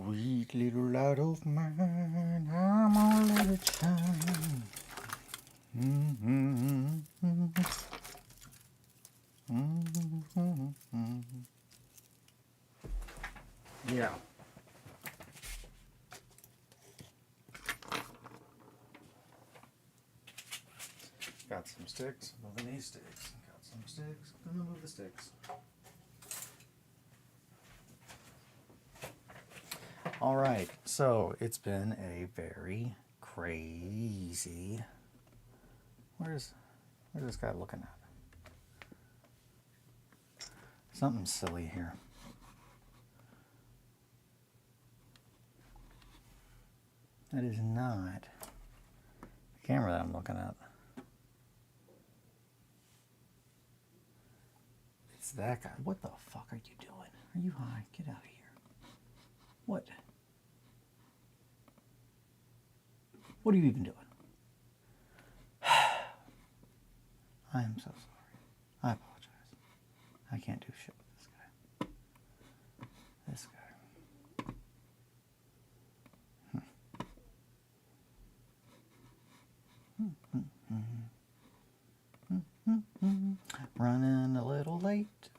Sweet little light of mine, I'm gonna let it shine. Yeah. Got some sticks, moving these sticks. Got some sticks, gonna move the sticks. All right, so it's been a very crazy. Where's this guy looking at? Something silly here. That is not the camera that I'm looking at. It's that guy. What the fuck are you doing? Are you high? Get out of here. What? What are you even doing? I am so sorry. I apologize. I can't do shit with this guy. This guy. Running a little late.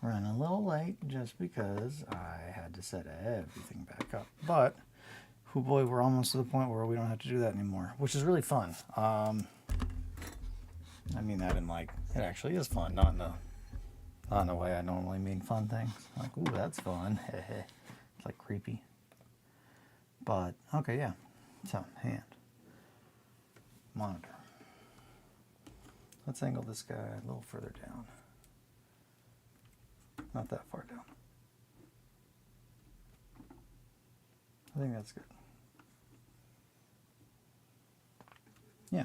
Running a little late just because I had to set everything back up. But, oh boy, we're almost to the point where we don't have to do that anymore, which is really fun. I mean that in like, it actually is fun, not in the way I normally mean fun things. Like, ooh, that's fun. It's like creepy. But, okay, yeah. So, hand. Monitor. Let's angle this guy a little further down. Not that far down. I think that's good. Yeah.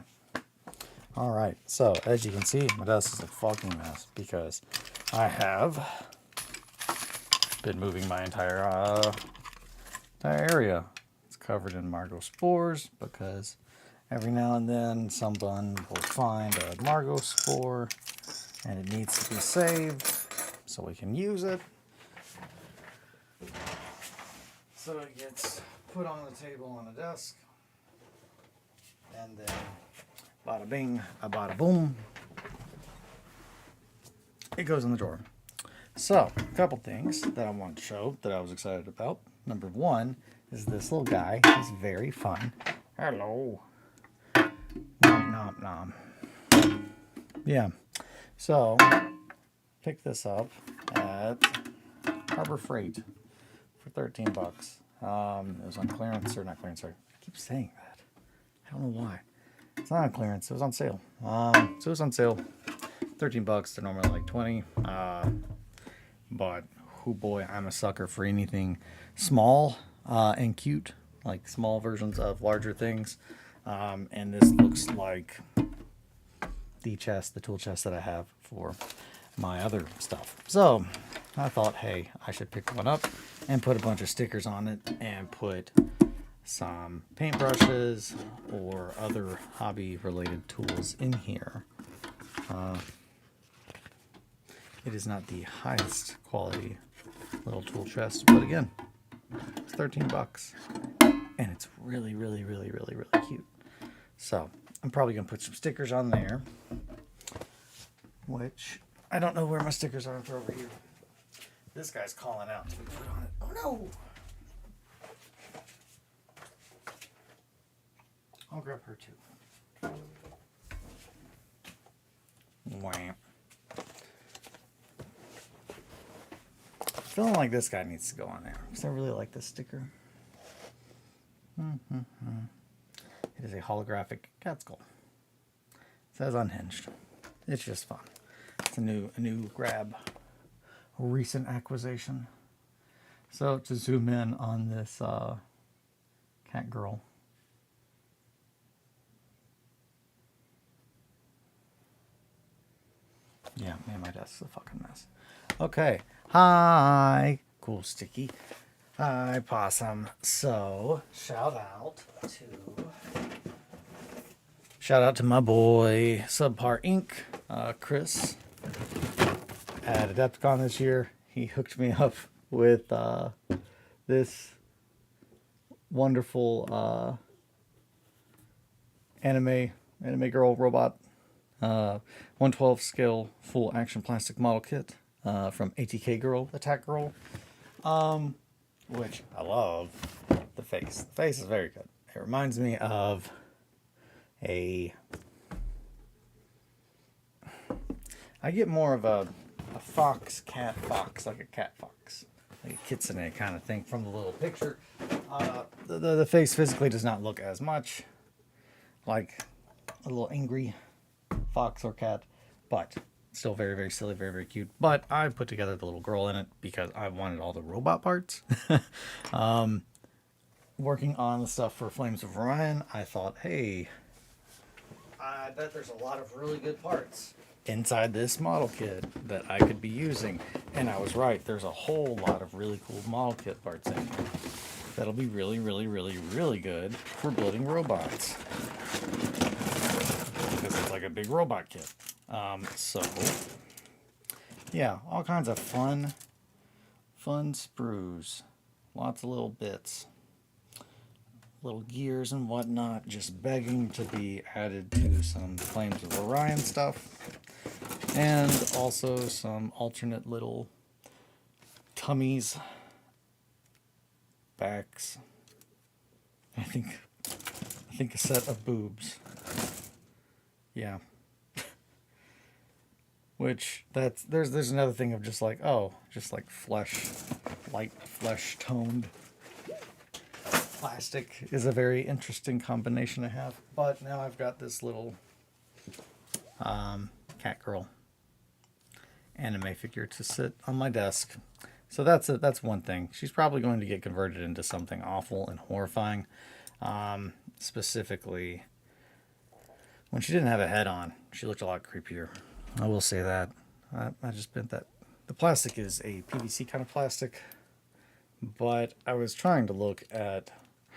All right. So as you can see, my desk is a fucking mess because I have been moving my entire area. It's covered in Margot spores because every now and then someone will find a Margot spore and it needs to be saved so we can use it. So it gets put on the table on the desk, and then bada bing, a bada boom, it goes in the drawer. So, a couple things that I want to show that I was excited about. Number one is this little guy. He's very fun. Hello. Nom nom nom. Yeah. So, picked this up at Harbor Freight for 13 bucks. It was on clearance, or not clearance, sorry. I keep saying that. I don't know why. It's not on clearance, it was on sale. So it was on sale, 13 bucks. They're normally like 20. But, oh boy, I'm a sucker for anything small and cute, like small versions of larger things. And this looks like the tool chest that I have for my other stuff. So I thought, hey, I should pick one up and put a bunch of stickers on it and put some paintbrushes or other hobby related tools in here. It is not the highest quality little tool chest, but again, it's 13 bucks and it's really, really, really, really, really cute. So I'm probably gonna put some stickers on there, which I don't know where my stickers are for over here. This guy's calling out to be put on it. Oh no! I'll grab her too. Wham. Feeling like this guy needs to go on there because I really like this sticker. It is a holographic cat skull. It says unhinged. It's just fun. It's a new grab, a recent acquisition. So to zoom in on this cat girl. Yeah, man, my desk's a fucking mess. Okay. Hi. Cool sticky. Hi, possum. So, shout out to my boy, Subpar Inc., Chris, at Adepticon this year. He hooked me up with this wonderful anime girl robot, 112 scale full action plastic model kit from ATK Girl, Attack Girl, which I love. The face is very good. It reminds me of I get more of a fox, cat fox, like a cat fox, like a kitsune kind of thing from the little picture. The face physically does not look as much like a little angry fox or cat, but still very, very silly, very, very cute. But I put together the little girl in it because I wanted all the robot parts. Working on the stuff for Flames of Orion, I thought, hey, I bet there's a lot of really good parts inside this model kit that I could be using. And I was right. There's a whole lot of really cool model kit parts in here that'll be really, really, really, really good for building robots. Because it's like a big robot kit. So, yeah, all kinds of fun sprues. Lots of little bits. Little gears and whatnot, just begging to be added to some Flames of Orion stuff. And also some alternate little tummies, backs. I think a set of boobs. Yeah. Which there's another thing of just like, oh, just like light flesh toned plastic is a very interesting combination to have. But now I've got this little cat girl anime figure to sit on my desk. So that's one thing. She's probably going to get converted into something awful and horrifying. Specifically, when she didn't have a head on, she looked a lot creepier. I will say that. I just bent that. The plastic is a PVC kind of plastic, but I was trying to look at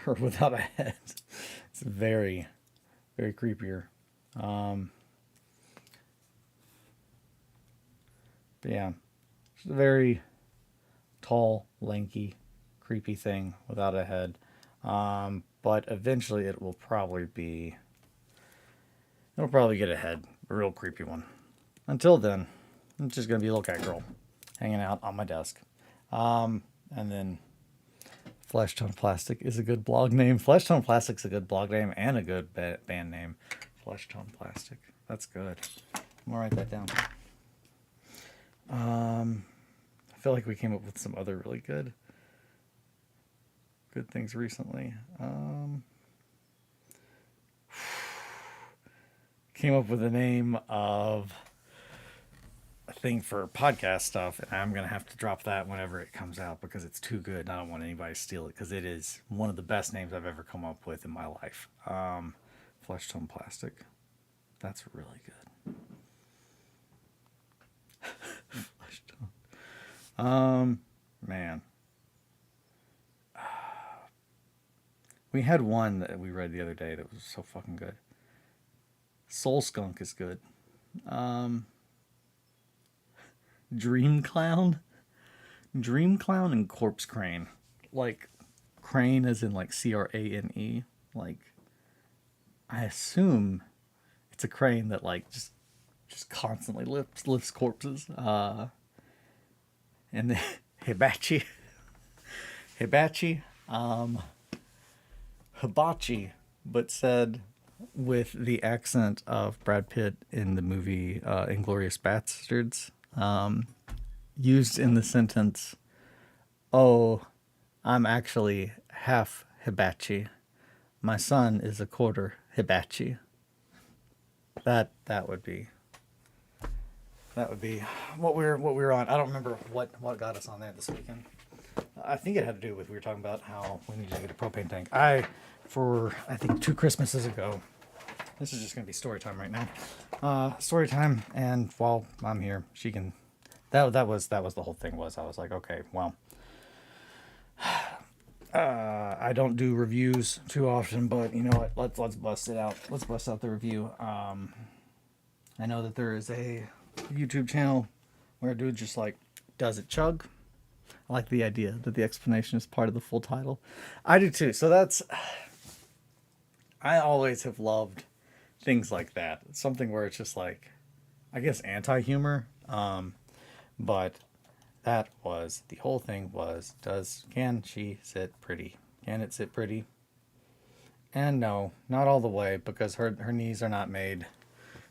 her without a head. It's very, very creepier. But yeah, she's a very tall, lanky, creepy thing without a head. But eventually it'll probably get a head, a real creepy one. Until then, it's just gonna be a little cat girl hanging out on my desk. And then Flesh Tone Plastic is a good blog name. Flesh Tone Plastic's a good blog name and a good band name. Flesh Tone Plastic. That's good. I'm gonna write that down. I feel like we came up with some other really good things recently. Came up with a name of a thing for podcast stuff, and I'm gonna have to drop that whenever it comes out because it's too good and I don't want anybody to steal it because it is one of the best names I've ever come up with in my life. Flesh Tone Plastic. That's really good. Flesh Tone. Man. We had one that we read the other day that was so fucking good. Soul Skunk is good. Dream Clown and Corpse Crane. Like, crane as in like CRANE. Like, I assume it's a crane that like just constantly lifts corpses. And then Hibachi. Hibachi, but said with the accent of Brad Pitt in the movie Inglourious Basterds, used in the sentence, "Oh, I'm actually half Hibachi. My son is a quarter Hibachi." That would be what we're on. I don't remember what got us on that this weekend. I think it had to do with we were talking about how we needed to get a propane tank. I think 2 Christmases ago. This is just gonna be story time right now. Story time, and while I'm here, she can. That was the whole thing. I was like, okay, well, I don't do reviews too often, but you know what? Let's bust it out. Let's bust out the review. I know that there is a YouTube channel where a dude just like does it chug. like the idea that the explanation is part of the full title. I do too. So that's, I always have loved things like that. Something where it's just like, I guess anti-humor. But that was, the whole thing was, can she sit pretty? Can it sit pretty? And no, not all the way, because her knees are not made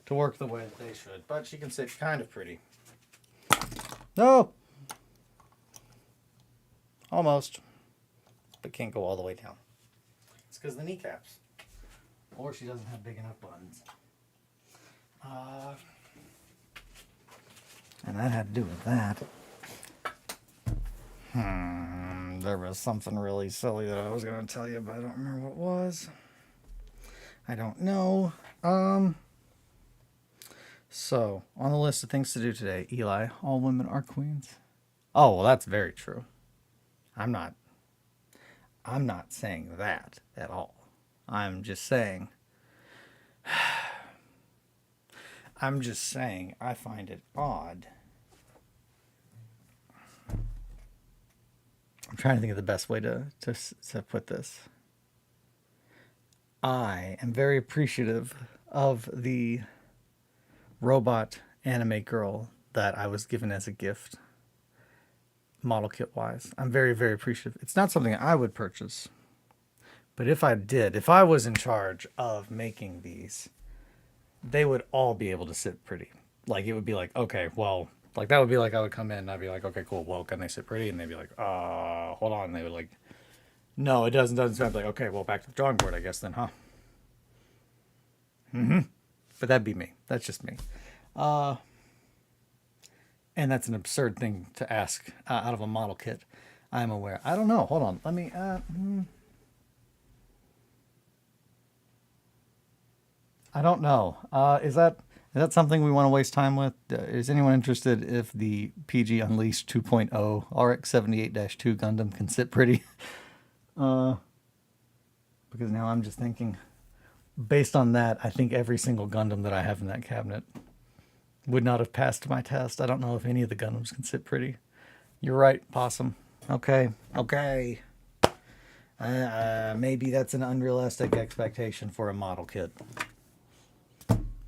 to work the way that they should. But she can sit kind of pretty. No! Almost. But can't go all the way down. It's because the kneecaps. Or she doesn't have big enough buttons. And that had to do with that. There was something really silly that I was going to tell you, but I don't remember what it was. I don't know. So, on the list of things to do today, Eli, all women are queens. Oh, well, that's very true. I'm not saying that at all. I'm just saying I find it odd. I'm trying to think of the best way to put this. I am very appreciative of the robot anime girl that I was given as a gift, model kit wise. I'm very, very appreciative. It's not something I would purchase, but if I was in charge of making these, they would all be able to sit pretty. Like, it would be like, okay, well, like that would be like I would come in and I'd be like, okay, cool, well, can they sit pretty? And they'd be like, hold on. And they would like, no, it doesn't. So I'd be like, okay, well, back to the drawing board, I guess then, huh? But that'd be me. That's just me. And that's an absurd thing to ask out of a model kit. I'm aware. I don't know. Hold on. Let me. I don't know. Is that something we want to waste time with? Is anyone interested if the PG Unleashed 2.0 RX-78-2 Gundam can sit pretty? Because now I'm just thinking, based on that, I think every single Gundam that I have in that cabinet would not have passed my test. I don't know if any of the Gundams can sit pretty. You're right, Possum. Okay. Maybe that's an unrealistic expectation for a model kit.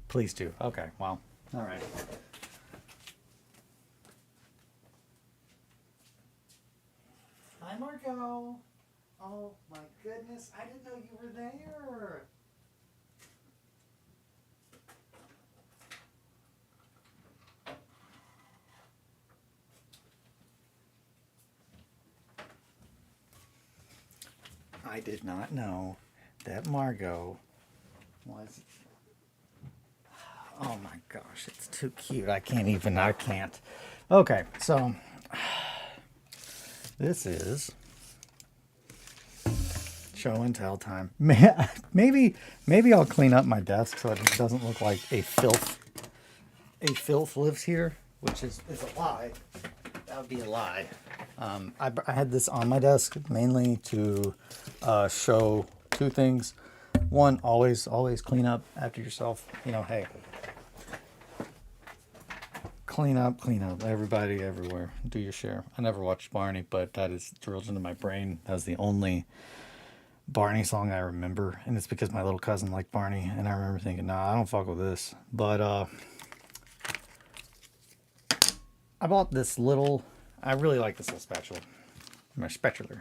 Please do. Okay, well, all right. Hi, Marco. Oh, my goodness. I didn't know you were there. I did not know that Margot was... Oh my gosh, it's too cute. I can't. Okay, so this is show and tell time. Maybe I'll clean up my desk so that it doesn't look like a filth lives here, which is a lie. That would be a lie. I had this on my desk mainly to show two things. One, always clean up after yourself. Hey, clean up, everybody, everywhere. Do your share. I never watched Barney, but that is drilled into my brain. That's the only Barney song I remember, and it's because my little cousin liked Barney, and I remember thinking, nah, I don't fuck with this. But I bought this little... I really like this little spatula. My spatula.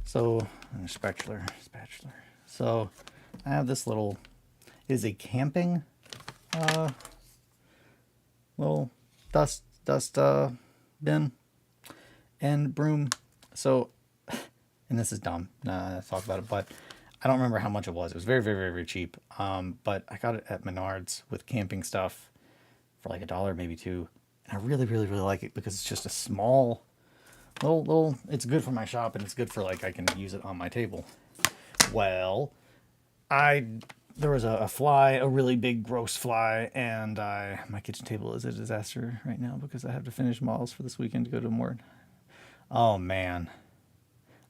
So, spatula. So, I have this little... It is a camping little dust bin and broom. So, and this is dumb. I talk about it, but I don't remember how much it was. It was very, very, very, very cheap. But I got it at Menards with camping stuff for like $1, maybe $2. And I really, really, really like it because it's just a small little. It's good for my shop and it's good for like I can use it on my table. Well, there was a fly, a really big gross fly, and my kitchen table is a disaster right now because I have to finish models for this weekend to go to more. Oh man,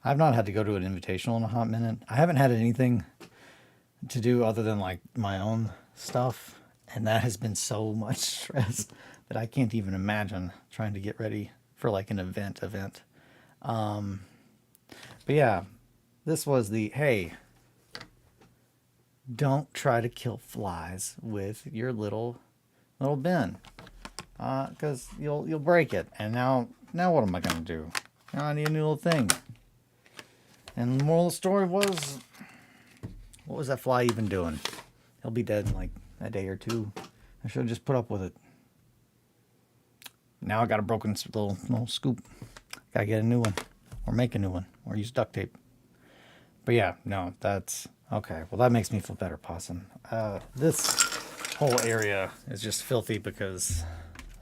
I've not had to go to an invitational in a hot minute. I haven't had anything to do other than like my own stuff, and that has been so much stress that I can't even imagine trying to get ready for like an event. But yeah, this was the, hey, don't try to kill flies with your little bin, because you'll break it. And now what am I gonna do? Now I need a new little thing. And the moral of the story was, what was that fly even doing? He'll be dead in like a day or two. I should have just put up with it. Now I got a broken little scoop. Gotta get a new one, or make a new one, or use duct tape. But yeah, no, that's okay. Well, that makes me feel better, Possum. This whole area is just filthy because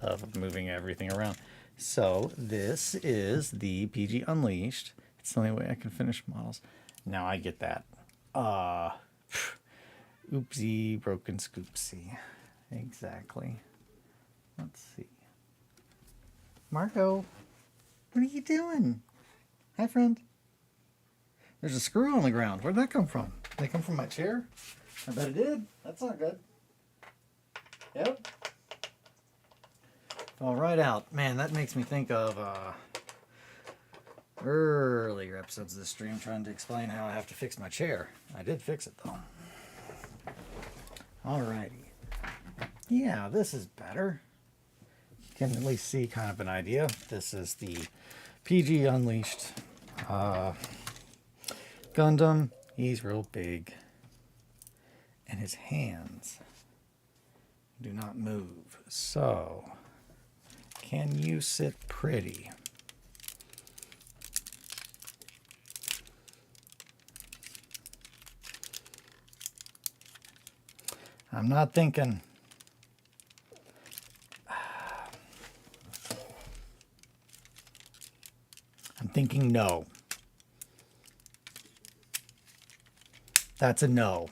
of moving everything around. So this is the PG Unleashed. It's the only way I can finish models. Now I get that. Oopsie, broken scoopsie. Exactly. Let's see. Marco, what are you doing? Hi, friend. There's a screw on the ground. Where'd that come from? Did it come from my chair? I bet it did. That's not good. Yep. Fell right out. Man, that makes me think of earlier episodes of this stream trying to explain how I have to fix my chair. I did fix it, though. Alrighty. Yeah, this is better. You can at least see kind of an idea. This is the PG Unleashed Gundam. He's real big. And his hands do not move. So, can you sit pretty? I'm not thinking. I'm thinking no. That's a no.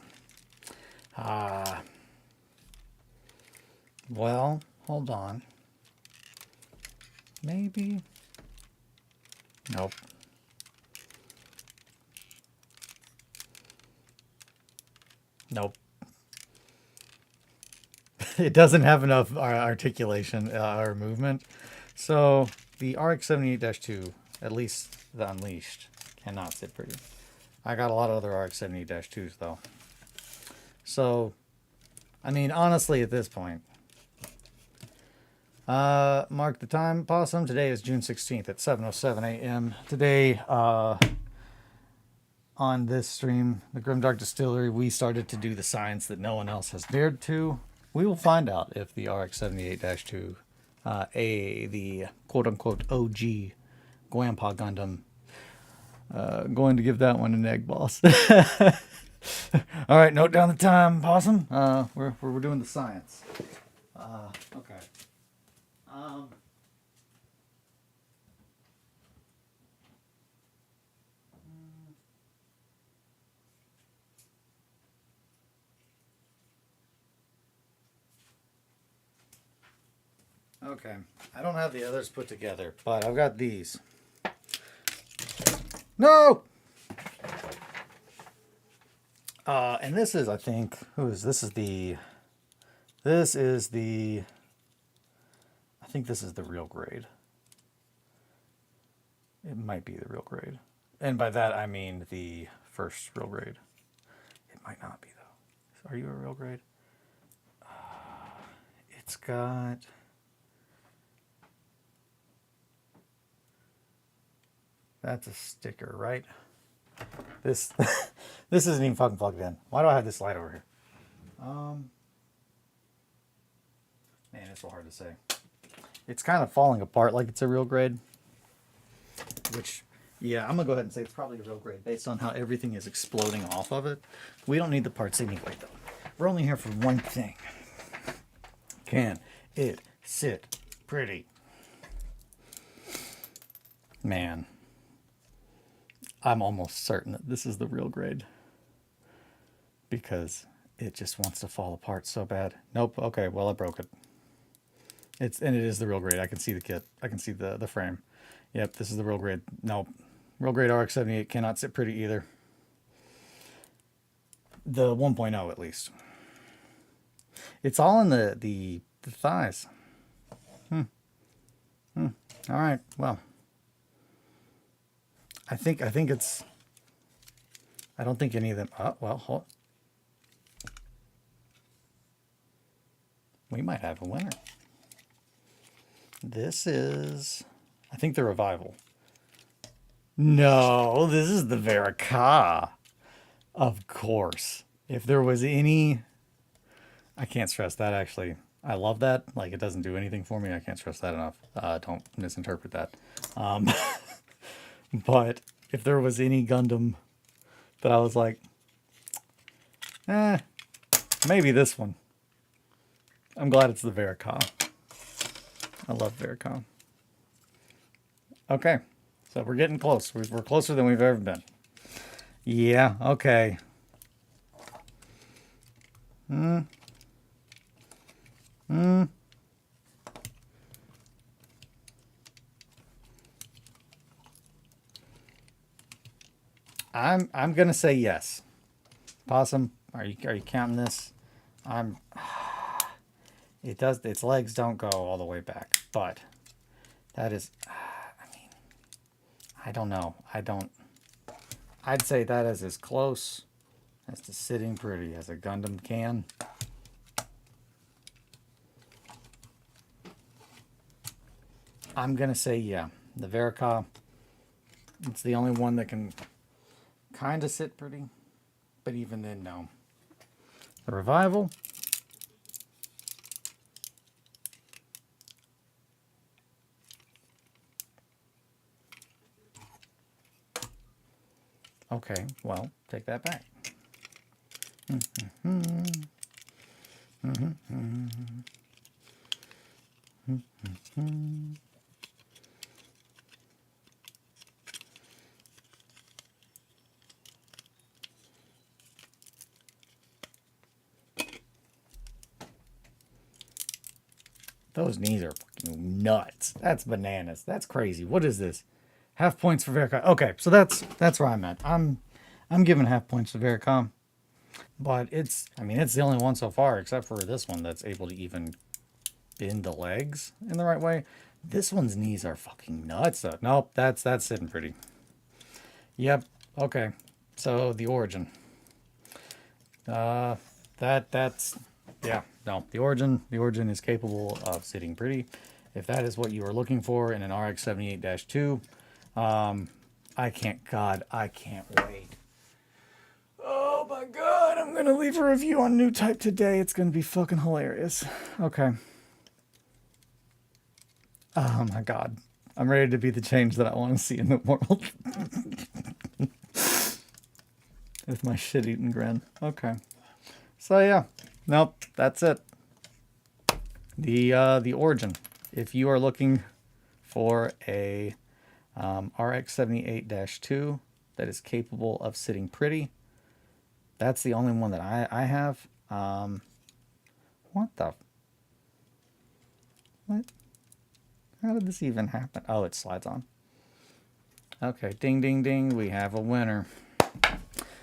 Well, hold on. Maybe. Nope. Nope. It doesn't have enough articulation or movement. So the RX-78-2, at least the Unleashed, cannot sit pretty. I got a lot of other RX-78-2s though. So, I mean, honestly, at this point, mark the time, Possum. Today is June 16th at 7:07 a.m. Today, on this stream, the Grimdark Distillery, we started to do the science that no one else has dared to. We will find out if the RX-78-2, the quote-unquote OG Grandpa Gundam, going to give that one an egg, boss. All right, note down the time, Possum. We're doing the science. Okay. Okay, I don't have the others put together, but I've got these. No! And this is, I think, this is the, I think this is the real grade. It might be the real grade. And by that, I mean the first real grade. It might not be, though. Are you a real grade? It's got... That's a sticker, right? This this isn't even fucking plugged in. Why do I have this light over here? Man, it's so hard to say. It's kind of falling apart like it's a real grade. Which, yeah, I'm gonna go ahead and say it's probably a real grade based on how everything is exploding off of it. We don't need the parts anyway, though. We're only here for one thing. Can it sit pretty? Man. I'm almost certain that this is the real grade. Because it just wants to fall apart so bad. Nope. Okay, well, I broke it. And it is the real grade. I can see the kit. I can see the frame. Yep, this is the real grade. Nope. Real grade RX-78 cannot sit pretty either. The 1.0 at least. It's all in the thighs. All right, well. I think it's, I don't think any of them, oh, well, hold. We might have a winner. This is, I think, the Revival. No, this is the Verica. Of course. If there was any, I can't stress that actually. I love that. Like, it doesn't do anything for me. I can't stress that enough. Don't misinterpret that. But if there was any Gundam that I was like, maybe this one. I'm glad it's the Verica. I love Verica. Okay, so we're getting close. We're closer than we've ever been. Yeah, okay. I'm gonna say yes. Possum, are you counting this? It does, its legs don't go all the way back, but that is, I mean, I don't know. I'd say that is as close as to sitting pretty as a Gundam can. I'm gonna say yeah. The Verica, it's the only one that can kind of sit pretty, but even then, no. The Revival, okay, well, take that back. Those knees are fucking nuts. That's bananas. That's crazy. What is this? Half points for Vericom. Okay, so that's where I'm at. I'm giving half points to Vericom. But it's, I mean, it's the only one so far, except for this one, that's able to even bend the legs in the right way. This one's knees are fucking nuts. Nope, that's sitting pretty. Yep. Okay. So the Origin. That's yeah. No, the Origin is capable of sitting pretty. If that is what you are looking for in an RX-78-2, I can't wait. Oh my god, I'm gonna leave a review on New Type today. It's gonna be fucking hilarious. Okay. Oh my god. I'm ready to be the change that I want to see in the world. With my shit-eating grin. Okay. So yeah. Nope, that's it. The Origin. If you are looking for a RX-78-2 that is capable of sitting pretty, that's the only one that I have. What the? What? How did this even happen? Oh, it slides on. Okay, ding, ding, ding. We have a winner.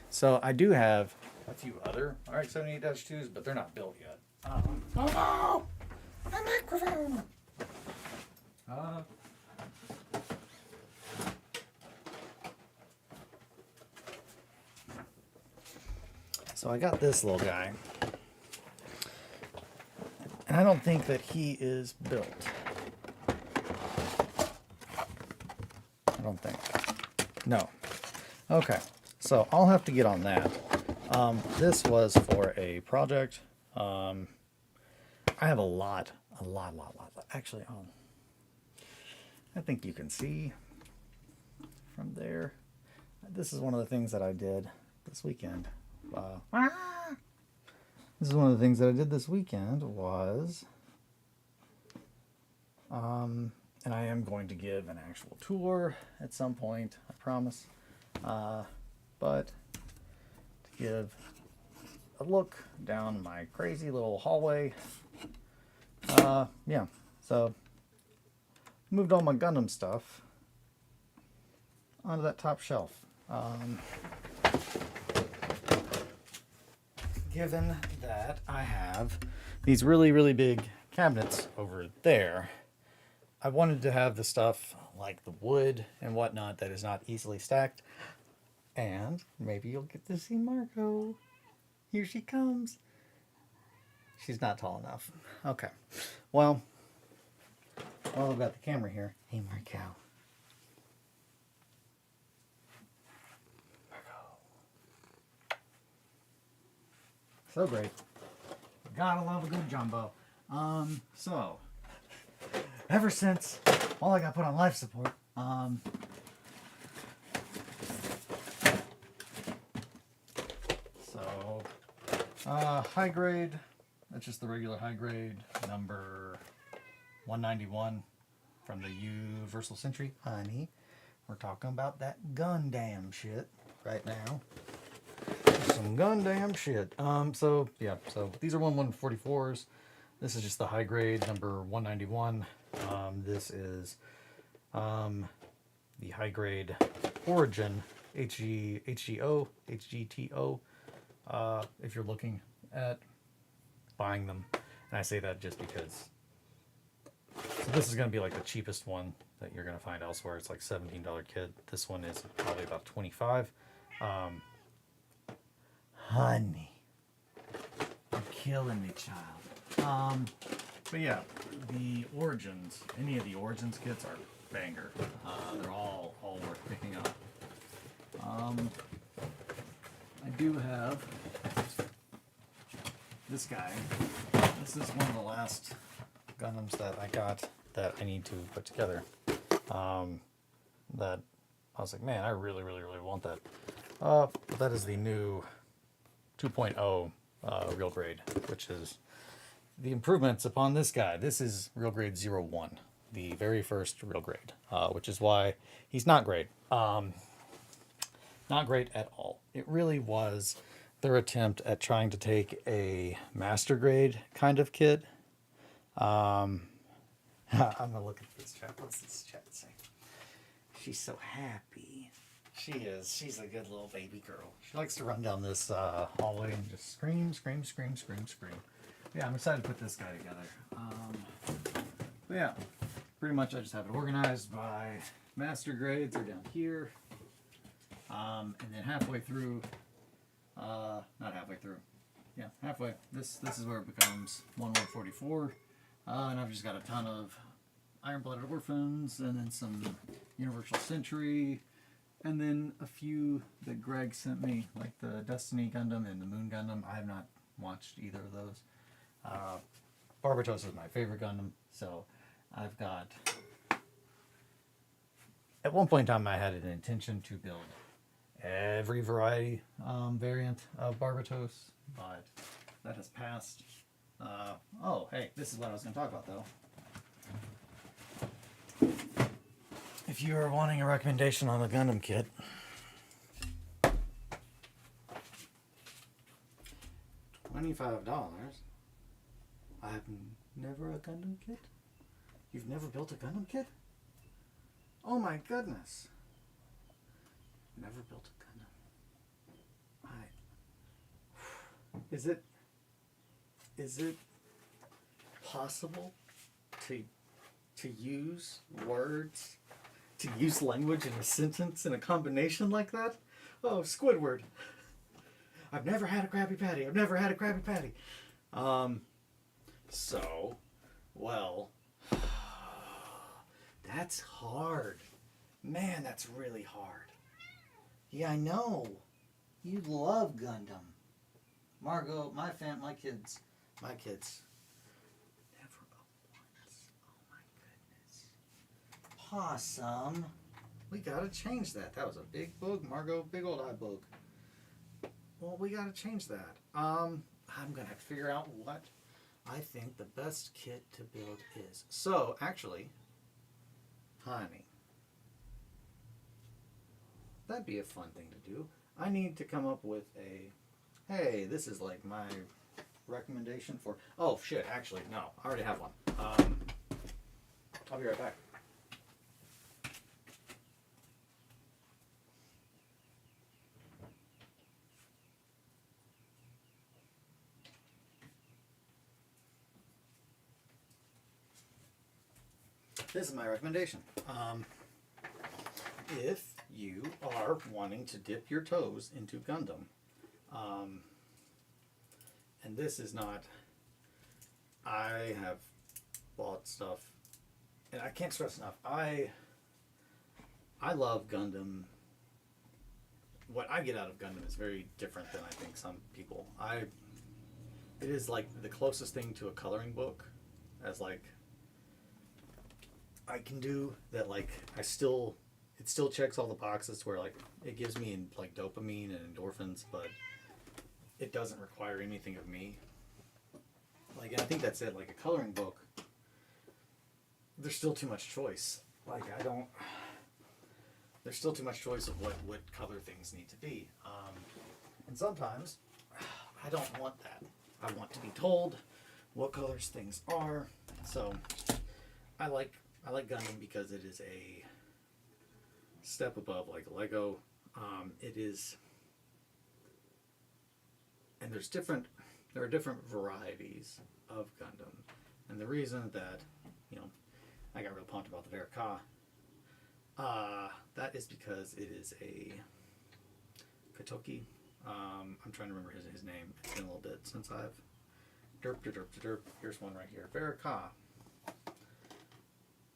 So I do have a few other RX-78-2s, but they're not built yet. Oh no! My microphone! So I got this little guy. And I don't think that he is built. I don't think. No. Okay. So I'll have to get on that. This was for a project. I have a lot. Actually, I think you can see from there. This is one of the things that I did this weekend. This is one of the things that I did this weekend was, and I am going to give an actual tour at some point, I promise. But to give a look down my crazy little hallway, yeah, so moved all my Gundam stuff onto that top shelf. Given that I have these really, really big cabinets over there, I wanted to have the stuff like the wood and whatnot that is not easily stacked. And maybe you'll get to see Margot. Here she comes. She's not tall enough. Okay. Well, while I've got the camera here. Hey, Margot. So great. Gotta love a good jumbo. So ever since I got put on life support, high grade, that's just the regular high grade, number 191 from the Universal Century. Honey, we're talking about that Gundam shit right now. Some Gundam shit. So these are 144s. This is just the high grade number 191. This is the high grade Origin HGTO. If you're looking at buying them, and I say that just because. So this is going to be like the cheapest one that you're going to find elsewhere. It's like $17 kit. This one is probably about 25. Honey, you're killing me, child. But yeah, the Origins, any of the Origins kits are banger. They're all worth picking up. I do have this guy. This is one of the last Gundams that I got that I need to put together. That I was like, man, I really want that. But that is the new 2.0 real grade, which is the improvements upon this guy. This is real grade 01, the very first real grade, which is why he's not great. Not great at all. It really was their attempt at trying to take a master grade kind of kit. I'm gonna look at this chat. What's this chat say? She's so happy. She is. She's a good little baby girl. She likes to run down this hallway and just scream. Yeah, I'm excited to put this guy together. But yeah, pretty much I just have it organized by master grades are down here. And then halfway through, not halfway through, yeah, halfway, this is where it becomes 144. And I've just got a ton of Iron-Blooded Orphans, and then some Universal Century, and then a few that Greg sent me, like the Destiny Gundam and the Moon Gundam. I have not watched either of those. Barbatos is my favorite Gundam, so I've got... At one point in time, I had an intention to build every variety variant of Barbatos, but that has passed. Oh, hey, this is what I was going to talk about, though. If you are wanting a recommendation on the Gundam kit, $25. I've never a Gundam kit? You've never built a Gundam kit? Oh my goodness. Never built a Gundam. Is it possible to use words, to use language in a sentence in a combination like that? Oh, Squidward. I've never had a Krabby Patty. I've never had a Krabby Patty. So, well, that's hard. Man, that's really hard. Yeah, I know. You love Gundam. Margot, my kids. Never once. Oh my goodness. Possum. We gotta change that. That was a big bug, Margot. Big old eye bug. Well, we gotta change that. I'm gonna have to figure out what I think the best kit to build is. So, actually, honey, that'd be a fun thing to do. I need to come up with a, hey, this is like my recommendation for, oh shit, actually, no, I already have one. I'll be right back. this is my recommendation. If you are wanting to dip your toes into Gundam, and this is not, I have bought stuff, and I can't stress enough, I love Gundam. What I get out of Gundam is very different than I think some people. It is like the closest thing to a coloring book as like I can do that. Like it still checks all the boxes where like it gives me like dopamine and endorphins, but it doesn't require anything of me. Like, and I think that's it. Like a coloring book, there's still too much choice. Like there's still too much choice of what color things need to be. And sometimes I don't want that. I want to be told what colors things are. So I like Gundam because it is a step above like Lego. It is, and there are different varieties of Gundam. And the reason that, I got real pumped about the Verka, that is because it is a Katoki. I'm trying to remember his name. It's been a little bit since I've derp. Here's one right here. Verka.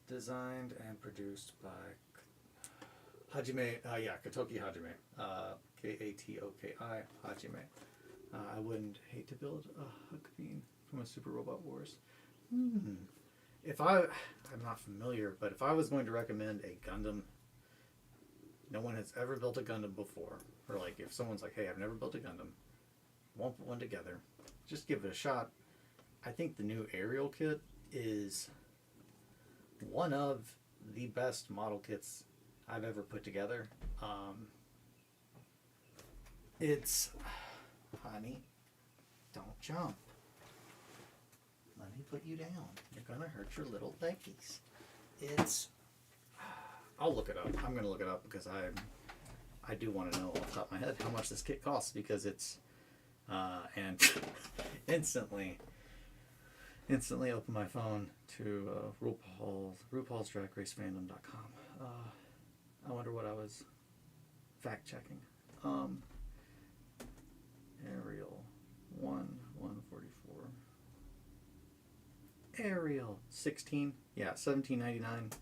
Designed and produced by Hajime. Katoki Hajime. Katoki Hajime. I wouldn't hate to build a Huck Bean from a Super Robot Wars. I'm not familiar, but if I was going to recommend a Gundam, no one has ever built a Gundam before, or like if someone's like, hey, I've never built a Gundam, won't put one together, just give it a shot. I think the new aerial kit is one of the best model kits I've ever put together. It's, honey, don't jump. Let me put you down. You're gonna hurt your little leggies. I'll look it up. I'm gonna look it up because I do want to know off the top of my head how much this kit costs, because it's and instantly open my phone to RuPaul's DragRaceFandom.com. I wonder what I was fact checking. Ariel 144. Ariel 16. Yeah, $17.99.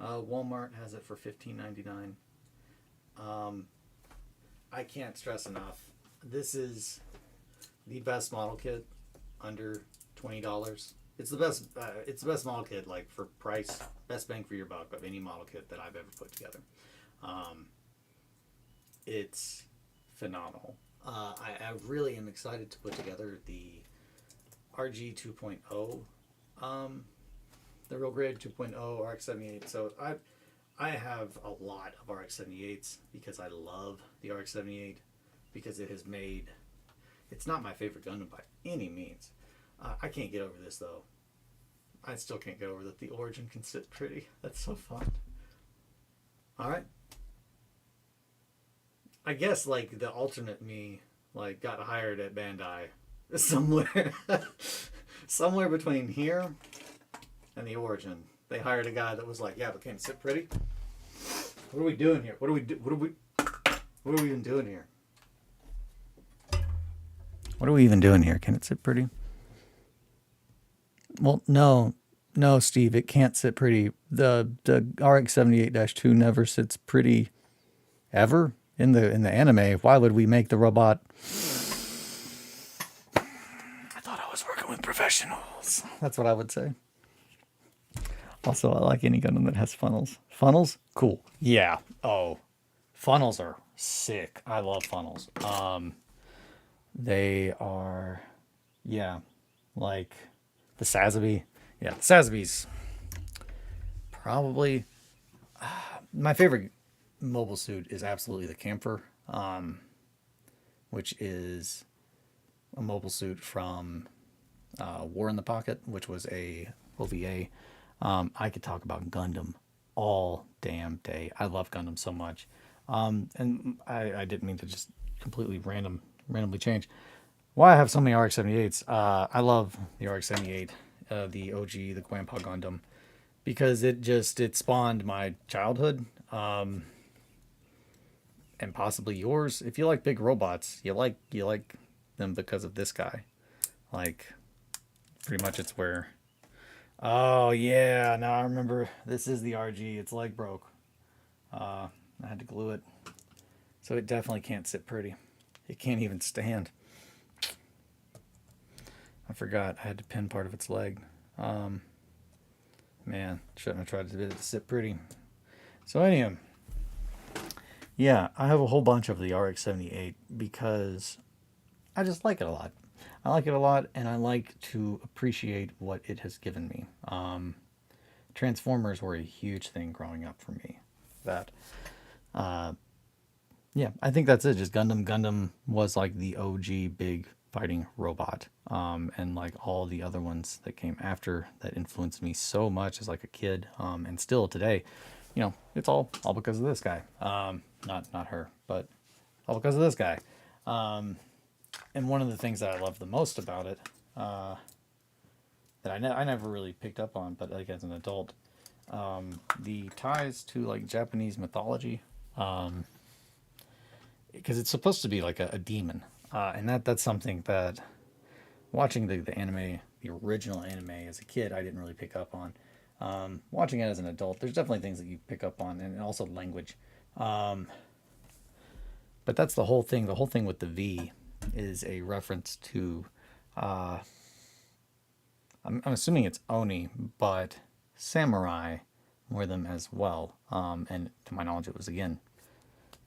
Walmart has it for $15.99. I can't stress enough. This is the best model kit under $20. It's the best. It's the best model kit, like for price, best bang for your buck of any model kit that I've ever put together. It's phenomenal. I really am excited to put together the RG 2.0, the Real Grade 2.0 RX-78. So I have a lot of RX-78s because I love the RX-78, because it has made, it's not my favorite Gundam by any means. I can't get over this though. I still can't get over that the Origin can sit pretty. That's so fun. Alright. I guess like the alternate me like got hired at Bandai somewhere somewhere between here and the Origin. They hired a guy that was like, yeah, but can it sit pretty? What are we doing here? What are we even doing here? What are we even doing here? Can it sit pretty? Well, no, Steve, it can't sit pretty. The RX-78-2 never sits pretty ever in the anime. Why would we make the robot? I thought I was working with professionals. That's what I would say. Also, I like any Gundam that has funnels. Funnels? Cool. Yeah. Oh, funnels are sick. I love funnels. They are, yeah, like the Sazabi. Yeah, the Sazabi's probably my favorite mobile suit is absolutely the Camphor, which is a mobile suit from War in the Pocket, which was a OVA. I could talk about Gundam all damn day. I love Gundam so much. And I didn't mean to just completely randomly change. Why I have so many RX-78s. I love the RX-78, the OG, the Grandpa Gundam. because it spawned my childhood, and possibly yours. If you like big robots, you like them because of this guy. Like, pretty much it's where. Oh yeah, now I remember. This is the RG. Its leg broke. I had to glue it, so it definitely can't sit pretty. It can't even stand. I forgot I had to pin part of its leg. Man, shouldn't have tried to get it to sit pretty. So anyway, yeah, I have a whole bunch of the RX-78 because I just like it a lot. I like it a lot, and I like to appreciate what it has given me. Transformers were a huge thing growing up for me. That, yeah, I think that's it. Just Gundam. Gundam was like the OG big fighting robot, and like all the other ones that came after that influenced me so much as like a kid, and still today. It's all because of this guy. Not her, but all because of this guy. And one of the things that I love the most about it, that I never really picked up on, but like as an adult, the ties to like Japanese mythology, because it's supposed to be like a demon, and that's something that watching the anime, the original anime as a kid, I didn't really pick up on. Watching it as an adult, there's definitely things that you pick up on, and also language. But that's the whole thing. The whole thing with the V is a reference to, I'm assuming it's Oni, but samurai wore them as well. And to my knowledge, it was again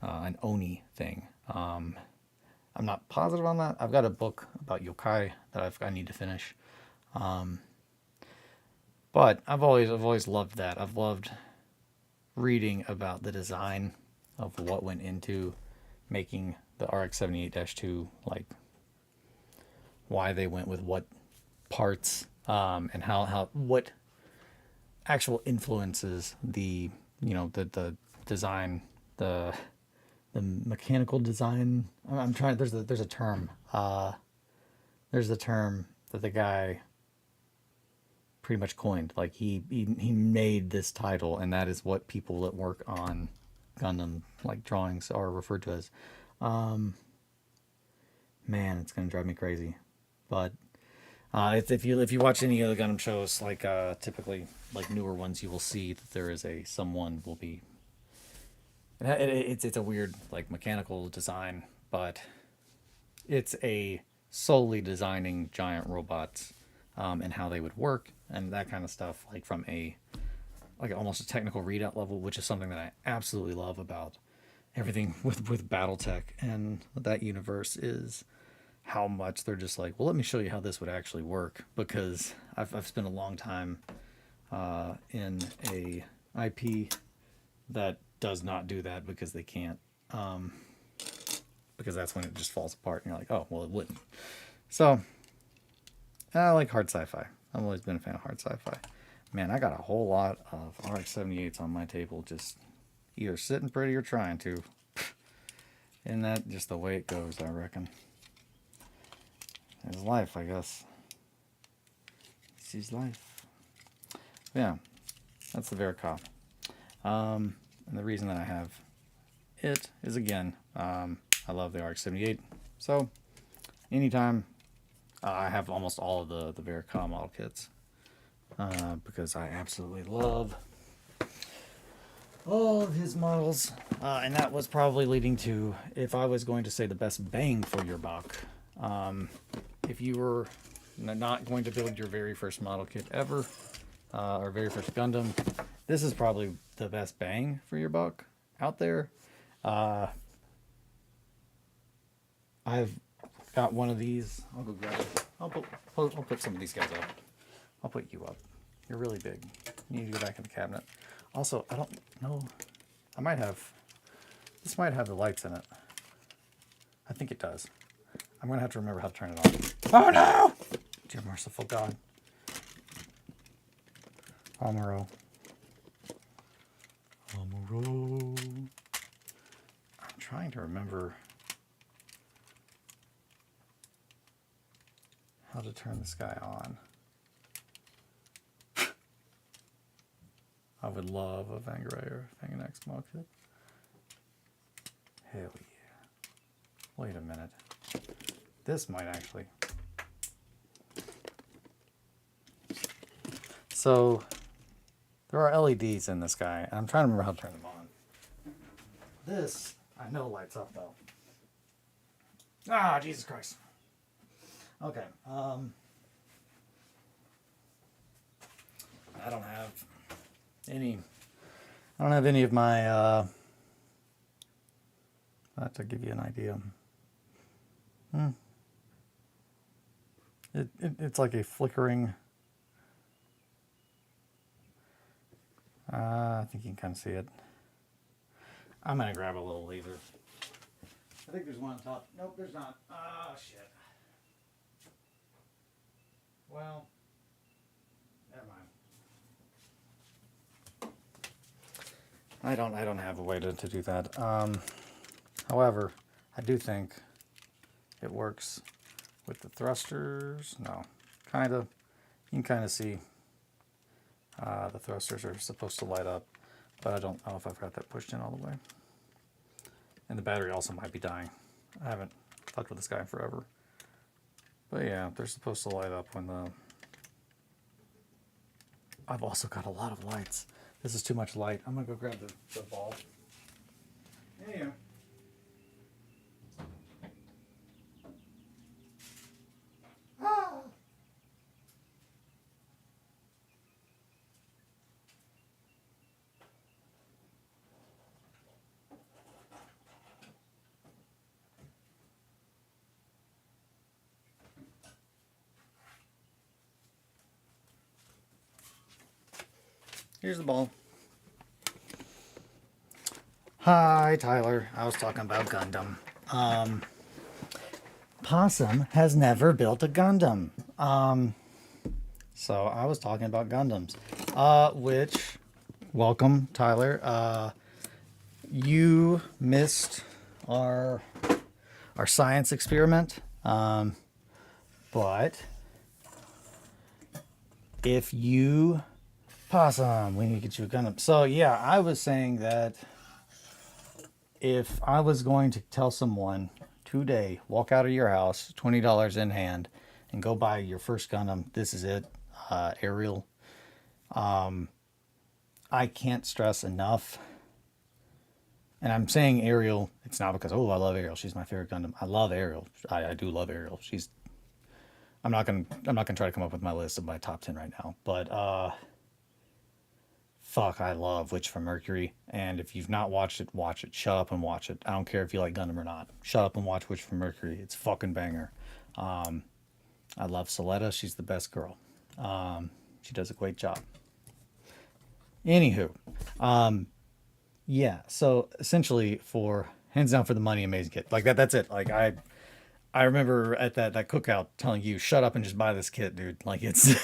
an Oni thing. I'm not positive on that. I've got a book about yokai that I need to finish. But I've always loved that. I've loved reading about the design of what went into making the RX-78-2, like why they went with what parts, and how what actual influences the design, the mechanical design. I'm trying. There's a term. There's a term that the guy pretty much coined. Like he made this title, and that is what people that work on Gundam like drawings are referred to as. Man, it's gonna drive me crazy. But if you watch any of the Gundam shows, like typically like newer ones, you will see that there is someone will be. It's a weird like mechanical design, but it's a solely designing giant robots, and how they would work and that kind of stuff, like from a like almost a technical readout level, which is something that I absolutely love about everything with BattleTech and that universe, is how much they're just like, well, let me show you how this would actually work, because I've spent a long time in a IP that does not do that because they can't, because that's when it just falls apart and you're like, oh well, it wouldn't. So I like hard sci-fi. I've always been a fan of hard sci-fi. Man, I got a whole lot of RX-78s on my table, just either sitting pretty or trying to. Isn't that just the way it goes, I reckon? It's life, I guess. This is life. Yeah, that's the Veracom. And the reason that I have it is, again, I love the RX-78. So, anytime, I have almost all of the Veracom model kits. Because I absolutely love all of his models. And that was probably leading to, if I was going to say the best bang for your buck, if you were not going to build your very first model kit ever, or very first Gundam, this is probably the best bang for your buck out there. I've got one of these. I'll go grab it. I'll put some of these guys up. I'll put you up. You're really big. You need to go back in the cabinet. Also, I don't know. I might have. This might have the lights in it. I think it does. I'm going to have to remember how to turn it on. Oh no! Dear merciful God. Amuro. Amuro. I'm trying to remember how to turn this guy on. would love a Vanguard or Vanguard small kit. Hell yeah. Wait a minute. This might actually. So there are LEDs in this guy. I'm trying to remember how to turn them on. This I know lights up though. Ah, Jesus Christ. Okay. I don't have any. I don't have any of my. I have to give you an idea. It's like a flickering. I think you can kind of see it. I'm gonna grab a little laser. I think there's one on top. Nope, there's not. Oh shit. Well, never mind. I don't have a way to do that. However, I do think it works with the thrusters. No, kind of. You can kind of see the thrusters are supposed to light up, but I don't know if I've got that pushed in all the way. And the battery also might be dying. I haven't fucked with this guy in forever. But yeah, they're supposed to light up when the... I've also got a lot of lights. This is too much light. I'm gonna go grab the bulb. Yeah. Here's the ball. Hi, Tyler. I was talking about Gundam. Possum has never built a Gundam. So I was talking about Gundams. Which, welcome, Tyler. You missed our science experiment. But if you... Possum, we need to get you a Gundam. So yeah, I was saying that if I was going to tell someone today, walk out of your house, $20 in hand, and go buy your first Gundam, this is it, Ariel. I can't stress enough, and I'm saying Ariel, it's not because, oh, I love Ariel, she's my favorite Gundam. I love Ariel. I do love Ariel. I'm not gonna try to come up with my list of my top 10 right now, but fuck, I love Witch from Mercury, and if you've not watched it, watch it. Shut up and watch it. I don't care if you like Gundam or not. Shut up and watch Witch from Mercury. It's fucking banger. I love Soletta. She's the best girl. She does a great job. Anywho, yeah. So essentially, for hands down for the money, amazing kit like that. That's it. Like I remember at that cookout telling you, shut up and just buy this kit, dude. Like it's.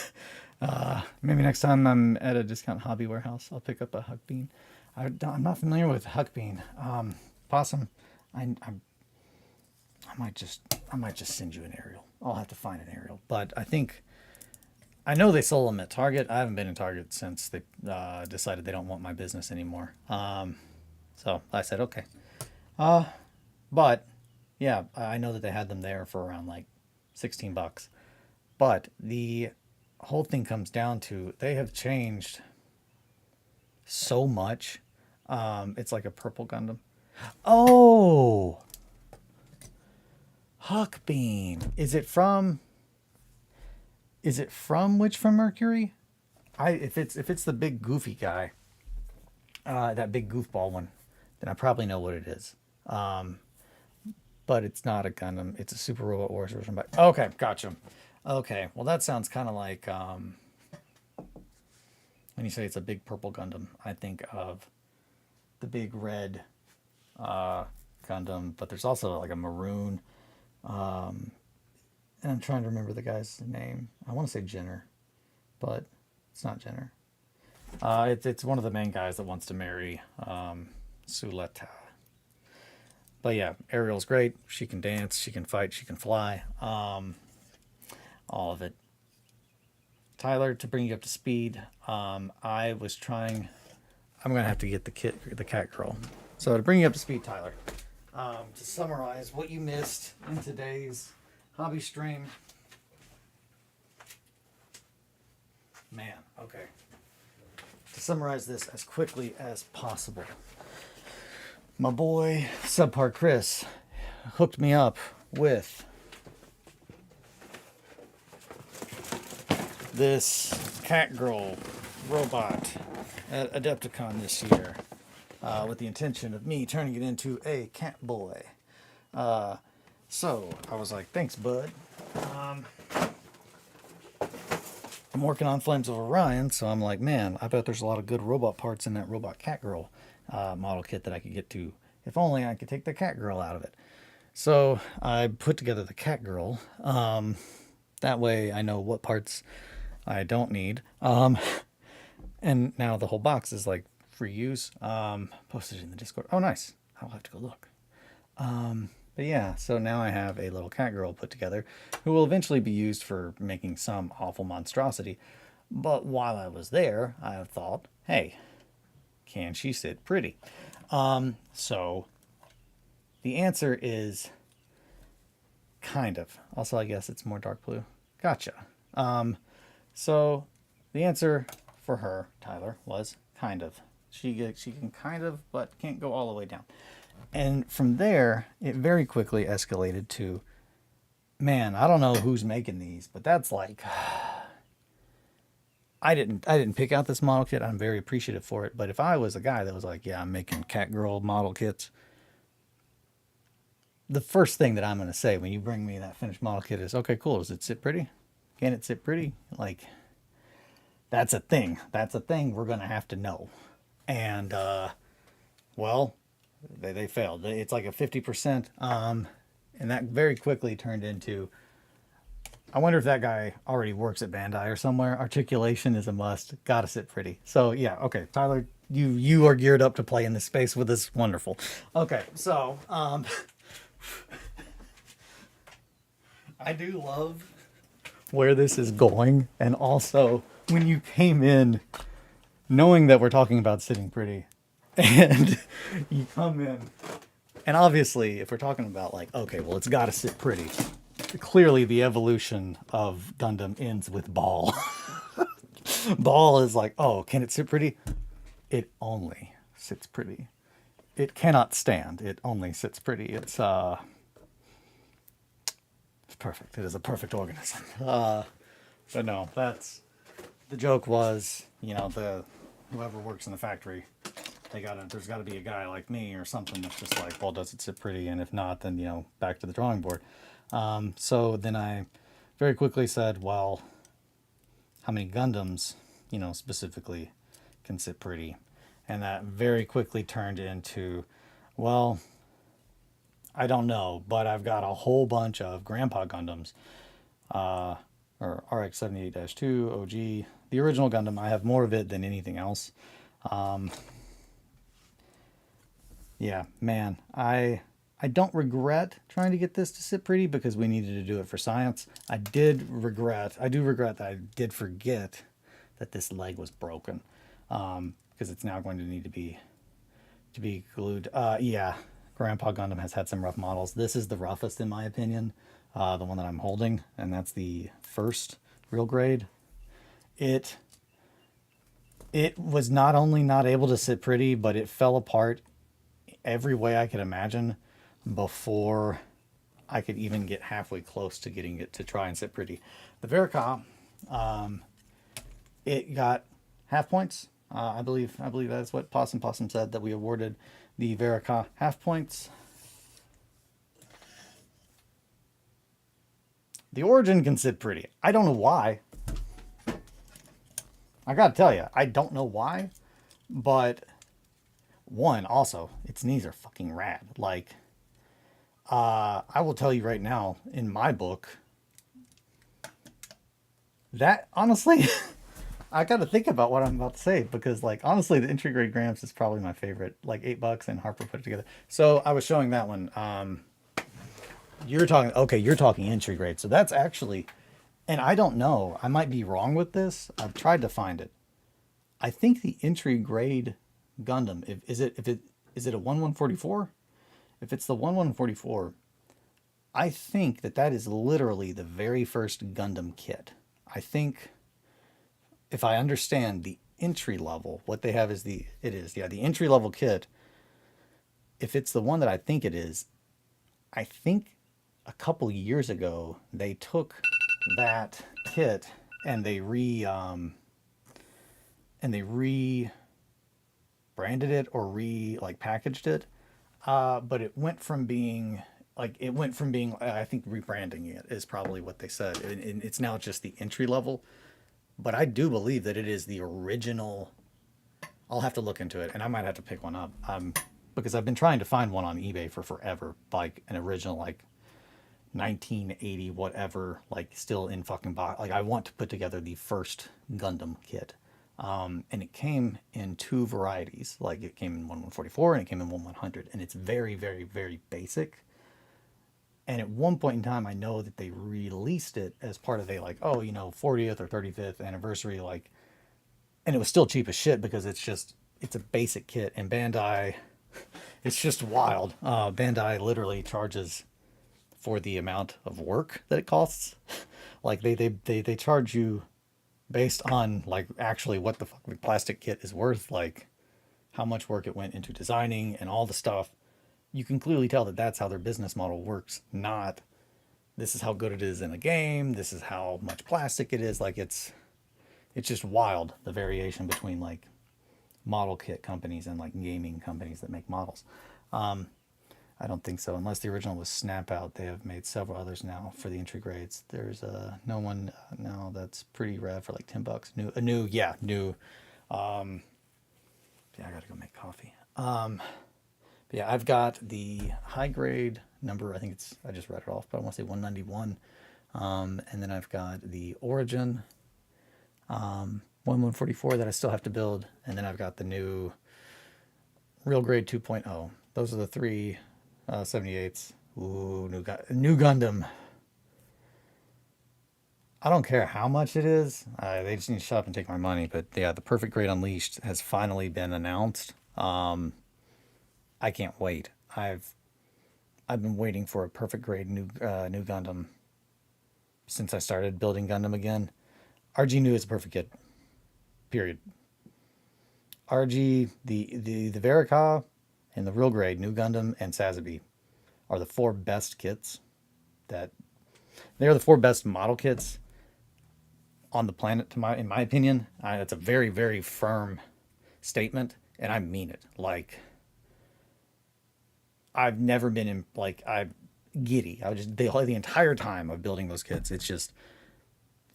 Maybe next time I'm at a discount hobby warehouse, I'll pick up a Huck Bean. I'm not familiar with Huck Bean. Possum, I might just send you an Ariel. I'll have to find an Ariel, but I know they sold them at Target. I haven't been in Target since they decided they don't want my business anymore. So I said okay. But yeah, I know that they had them there for around like $16. But the whole thing comes down to they have changed so much. It's like a purple Gundam. Oh, Huck Bean. Is it from Witch from Mercury? If it's the big goofy guy, that big goofball one, then I probably know what it is. But it's not a Gundam. It's a Super Robot Wars version. But okay, gotcha. Okay, well that sounds kind of like when you say it's a big purple Gundam, I think of the big red Gundam, but there's also like a maroon, and I'm trying to remember the guy's name. I want to say Jenner, but it's not Jenner. It's one of the main guys that wants to marry Suletta. But yeah, Ariel's great. She can dance, she can fight, she can fly. All of it. Tyler, to bring you up to speed, I was trying I'm going to have to get the cat girl. So to bring you up to speed, Tyler, to summarize what you missed in today's hobby stream. Man, okay. To summarize this as quickly as possible. My boy, Subpar Chris, hooked me up with this cat girl robot at Adepticon this year, with the intention of me turning it into a cat boy. So I was like, thanks, bud. I'm working on Flames of Orion, so I'm like, man, I bet there's a lot of good robot parts in that robot cat girl model kit that I could get to. If only I could take the cat girl out of it. So I put together the cat girl. That way I know what parts I don't need. And now the whole box is like free use. Posted in the Discord. Oh, nice. I'll have to go look. But yeah, so now I have a little cat girl put together who will eventually be used for making some awful monstrosity. But while I was there, I thought, hey, can she sit pretty? So the answer is kind of. Also, I guess it's more dark blue. Gotcha. So the answer for her, Tyler, was kind of. She can kind of, but can't go all the way down. And from there, it very quickly escalated to, man, I don't know who's making these, but that's like, I didn't pick out this model kit. I'm very appreciative for it. But if I was a guy that was like, yeah, I'm making cat girl model kits, the first thing that I'm going to say when you bring me that finished model kit is, okay, cool. Does it sit pretty? Can it sit pretty? Like, that's a thing. That's a thing we're going to have to know. And, well, they failed. It's like a 50%. And that very quickly turned into, I wonder if that guy already works at Bandai or somewhere. Articulation is a must. Gotta sit pretty. So yeah, okay, Tyler, you are geared up to play in this space with us. Wonderful. Okay, so I do love where this is going, and also when you came in knowing that we're talking about sitting pretty, and you come in, and obviously if we're talking about like, okay, well, it's got to sit pretty, clearly the evolution of Gundam ends with Ball. Ball is like, oh, can it sit pretty? It only sits pretty. It cannot stand. It only sits pretty. It's perfect. It is a perfect organism. But no, that's the joke was, you know, whoever works in the factory, there's got to be a guy like me or something that's just like, well, does it sit pretty? And if not, then, you know, back to the drawing board. So then I very quickly said, well, how many Gundams, you know, specifically can sit pretty? And that very quickly turned into, well, I don't know, but I've got a whole bunch of Grandpa Gundams, or RX-78-2, OG, the original Gundam. I have more of it than anything else. Yeah, man, I don't regret trying to get this to sit pretty because we needed to do it for science. I do regret that I did forget that this leg was broken, because it's now going to need to be glued. Yeah, Grandpa Gundam has had some rough models. This is the roughest in my opinion, the one that I'm holding, and that's the first real grade. It was not only not able to sit pretty, but it fell apart every way I could imagine before I could even get halfway close to getting it to try and sit pretty. The Verica, it got half points. I believe that's what Possum said, that we awarded the Verica half points. The Origin can sit pretty. I don't know why. I gotta tell you, I don't know why, but one, also, its knees are fucking rad. Like, I will tell you right now, in my book, that, honestly, I gotta think about what I'm about to say, because, like, honestly, the entry grade Gramps is probably my favorite. Like, $8 and Harper put it together. So, I was showing that one. You're talking entry grade. So, that's actually, and I don't know, I might be wrong with this. I've tried to find it. I think the entry grade Gundam. Is it a 1144? If it's the 1144, I think that is literally the very first Gundam kit. I think, if I understand the entry level, what they have is the entry level kit. If it's the one that I think it is, I think a couple years ago they took that kit and they rebranded it or packaged it. But it went from being I think rebranding it is probably what they said. And it's now just the entry level. But I do believe that it is the original. I'll have to look into it, and I might have to pick one up. Because I've been trying to find one on eBay for forever, like an original 1980 whatever, still in fucking box. I want to put together the first Gundam kit. And it came in two varieties. It came in 1144 and it came in 1100, and it's very, very, very basic. And at one point in time, I know that they released it as part of a 40th or 35th anniversary, and it was still cheap as shit because it's a basic kit. And Bandai, it's just wild. Bandai literally charges for the amount of work that it costs. They charge you based on actually what the fuck the plastic kit is worth, how much work it went into designing and all the stuff. You can clearly tell that that's how their business model works. Not, this is how good it is in a game. This is how much plastic it is. It's just wild, the variation between model kit companies and gaming companies that make models. I don't think so, unless the original was Snap Out. They have made several others now for the entry grades. There's no one now that's pretty rad for $10. New. Yeah, I gotta go make coffee. Yeah, I've got the high grade number. I think I just read it off, but I want to say 191. And then I've got the Origin 1144 that I still have to build. And then I've got the new Real Grade 2.0. Those are the three 78s. Ooh, new Gundam. I don't care how much it is. They just need to shut up and take my money. But yeah, the Perfect Grade Unleashed has finally been announced. I can't wait. I've been waiting for a perfect grade new Gundam since I started building Gundam again. RG New is a perfect kit. Period. RG, the Verica, and the Real Grade New Gundam and Sazabi are the four best kits. They're the four best model kits on the planet, in my opinion. It's a very, very firm statement, and I mean it. I've never been in I'm giddy. I was just the entire time of building those kits. It's just,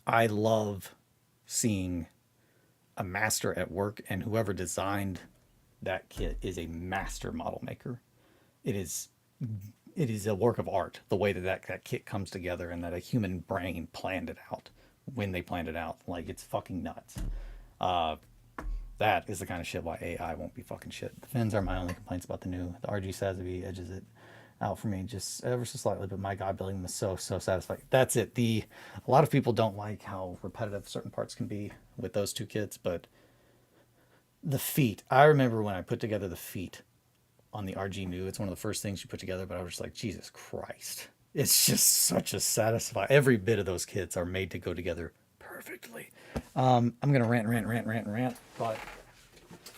I love seeing a master at work, and whoever designed that kit is a master model maker. It is a work of art, the way that kit comes together, and that a human brain planned it out when they planned it out. It's fucking nuts. That is the kind of shit why AI won't be fucking shit. The fins are my only complaints about the RG Sazabi edges it out for me just ever so slightly, but my God, building them is so satisfying. That's it. A lot of people don't like how repetitive certain parts can be with those two kits, but the feet, I remember when I put together the feet on the RG New, it's one of the first things you put together, but I was just like, Jesus Christ. It's just such a satisfying, every bit of those kits are made to go together perfectly. I'm going to rant, but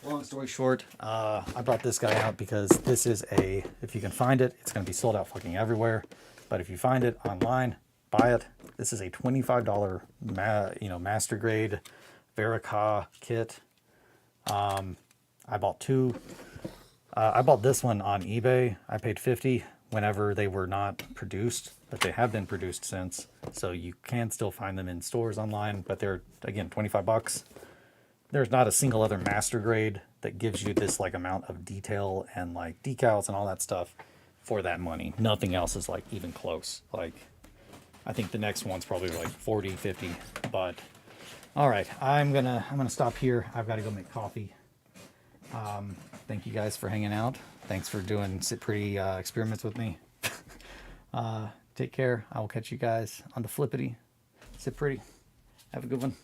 long story short, I brought this guy out because this is if you can find it, it's going to be sold out fucking everywhere. But if you find it online, buy it. This is a $25 master grade Verica kit. I bought two. I bought this one on eBay. I paid $50 whenever they were not produced, but they have been produced since. So you can still find them in stores online, but they're, again, $25. There's not a single other master grade that gives you this amount of detail and decals and all that stuff for that money. Nothing else is even close. I think the next one's probably 40, 50, but all right, I'm gonna stop here. I've got to go make coffee. Thank you guys for hanging out. Thanks for doing sit pretty experiments with me. Take care. I will catch you guys on the flippity. Sit pretty. Have a good one.